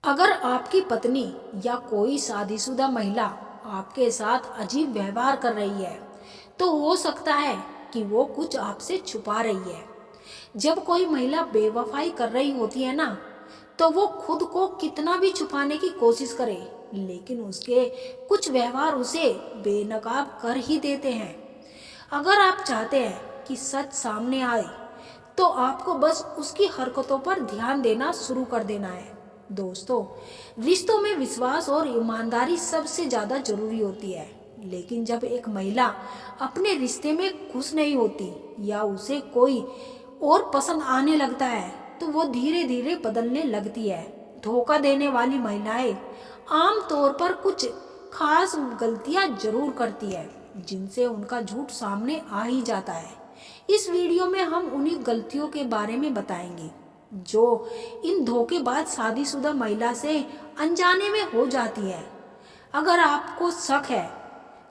अगर आपकी पत्नी या कोई शादीशुदा महिला आपके साथ अजीब व्यवहार कर रही है, तो हो सकता है कि वो कुछ आपसे छुपा रही है। जब कोई महिला बेवफाई कर रही होती है ना, तो वो खुद को कितना भी छुपाने की कोशिश करे, लेकिन उसके कुछ व्यवहार उसे बेनकाब कर ही देते हैं। अगर आप चाहते हैं कि सच सामने आए, तो आपको बस उसकी हरकतों पर ध्यान देना शुरू कर देना है। दोस्तों, रिश्तों में विश्वास और ईमानदारी सबसे ज़्यादा जरूरी होती है, लेकिन जब एक महिला अपने रिश्ते में खुश नहीं होती या उसे कोई और पसंद आने लगता है, तो वो धीरे धीरे बदलने लगती है। धोखा देने वाली महिलाएं आम तौर पर कुछ खास गलतियां जरूर करती है, जिनसे उनका झूठ सामने आ ही जाता है। इस वीडियो में हम उन्हीं गलतियों के बारे में बताएंगे जो इन धोखेबाज शादीशुदा महिला से अनजाने में हो जाती है। अगर आपको शक है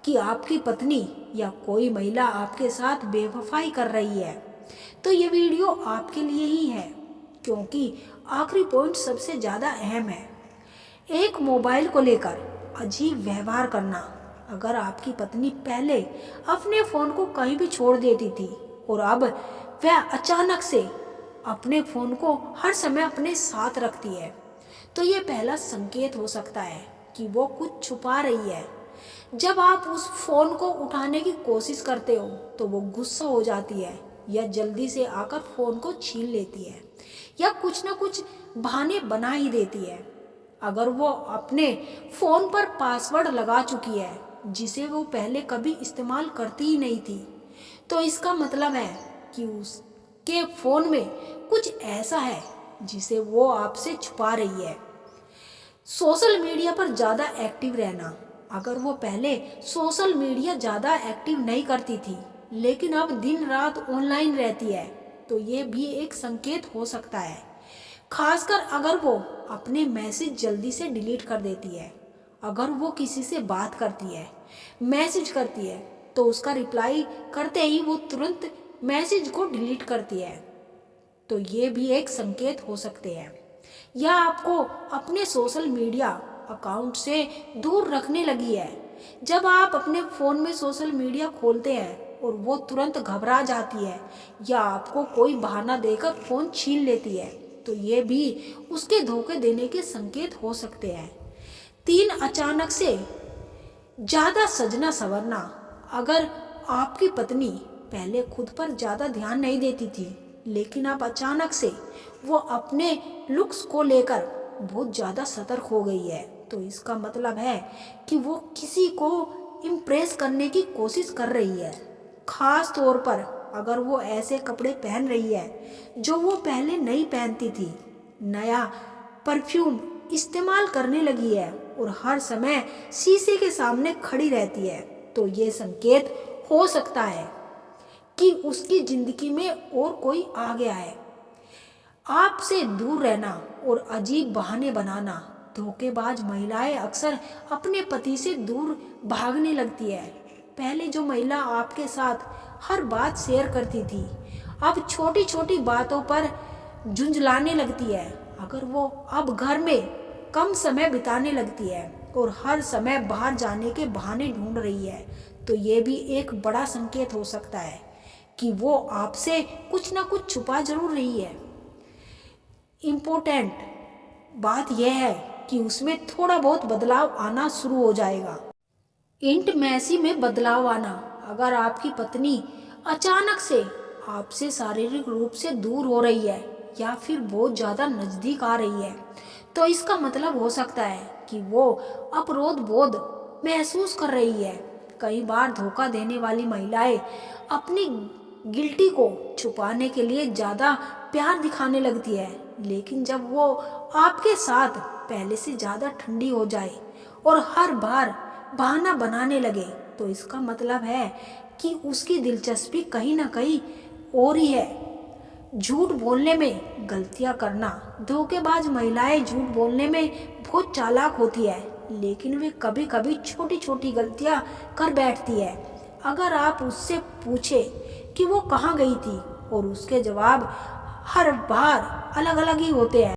कि आपकी पत्नी या कोई महिला आपके साथ बेवफाई कर रही है, तो ये वीडियो आपके लिए ही है, क्योंकि आखिरी पॉइंट सबसे ज़्यादा अहम है। एक मोबाइल को लेकर अजीब व्यवहार करना। अगर आपकी पत्नी पहले अपने फ़ोन को कहीं भी छोड़ देती थी और अब वह अचानक से अपने फ़ोन को हर समय अपने साथ रखती है, तो ये पहला संकेत हो सकता है कि वो कुछ छुपा रही है। जब आप उस फ़ोन को उठाने की कोशिश करते हो, तो वो गुस्सा हो जाती है या जल्दी से आकर फ़ोन को छीन लेती है या कुछ ना कुछ बहाने बना ही देती है। अगर वो अपने फ़ोन पर पासवर्ड लगा चुकी है जिसे वो पहले कभी इस्तेमाल करती ही नहीं थी, तो इसका मतलब है कि उसके फ़ोन में कुछ ऐसा है जिसे वो आपसे छुपा रही है। सोशल मीडिया पर ज़्यादा एक्टिव रहना। अगर वो पहले सोशल मीडिया ज़्यादा एक्टिव नहीं करती थी, लेकिन अब दिन रात ऑनलाइन रहती है, तो ये भी एक संकेत हो सकता है। खासकर अगर वो अपने मैसेज जल्दी से डिलीट कर देती है। अगर वो किसी से बात करती है, मैसेज करती है, तो उसका रिप्लाई करते ही वो तुरंत मैसेज को डिलीट करती है, तो ये भी एक संकेत हो सकते हैं। या आपको अपने सोशल मीडिया अकाउंट से दूर रखने लगी है। जब आप अपने फ़ोन में सोशल मीडिया खोलते हैं और वो तुरंत घबरा जाती है या आपको कोई बहाना देकर फ़ोन छीन लेती है, तो ये भी उसके धोखे देने के संकेत हो सकते हैं। 3, अचानक से ज़्यादा सजना संवरना। अगर आपकी पत्नी पहले खुद पर ज़्यादा ध्यान नहीं देती थी, लेकिन अब अचानक से वो अपने लुक्स को लेकर बहुत ज़्यादा सतर्क हो गई है, तो इसका मतलब है कि वो किसी को इम्प्रेस करने की कोशिश कर रही है। खास तौर पर अगर वो ऐसे कपड़े पहन रही है जो वो पहले नहीं पहनती थी, नया परफ्यूम इस्तेमाल करने लगी है और हर समय शीशे के सामने खड़ी रहती है, तो ये संकेत हो सकता है कि उसकी जिंदगी में और कोई आ गया है। आपसे दूर रहना और अजीब बहाने बनाना। धोखेबाज महिलाएं अक्सर अपने पति से दूर भागने लगती है। पहले जो महिला आपके साथ हर बात शेयर करती थी, अब छोटी छोटी बातों पर झुंझलाने लगती है। अगर वो अब घर में कम समय बिताने लगती है और हर समय बाहर जाने के बहाने ढूंढ रही है, तो ये भी एक बड़ा संकेत हो सकता है कि वो आपसे कुछ ना कुछ छुपा जरूर रही है। इम्पोर्टेंट बात यह है कि उसमें थोड़ा बहुत बदलाव आना शुरू हो जाएगा। इंटिमेसी में बदलाव आना। अगर आपकी पत्नी अचानक से आपसे शारीरिक रूप से दूर हो रही है या फिर बहुत ज़्यादा नज़दीक आ रही है, तो इसका मतलब हो सकता है कि वो अपराध बोध महसूस कर रही है। कई बार धोखा देने वाली महिलाएं अपनी गिल्टी को छुपाने के लिए ज़्यादा प्यार दिखाने लगती है, लेकिन जब वो आपके साथ पहले से ज़्यादा ठंडी हो जाए और हर बार बहाना बनाने लगे, तो इसका मतलब है कि उसकी दिलचस्पी कहीं ना कहीं और ही है। झूठ बोलने में गलतियां करना। धोखेबाज महिलाएं झूठ बोलने में बहुत चालाक होती है, लेकिन वे कभी कभी छोटी छोटी गलतियां कर बैठती है। अगर आप उससे पूछे कि वो कहाँ गई थी, और उसके जवाब हर बार अलग अलग ही होते हैं,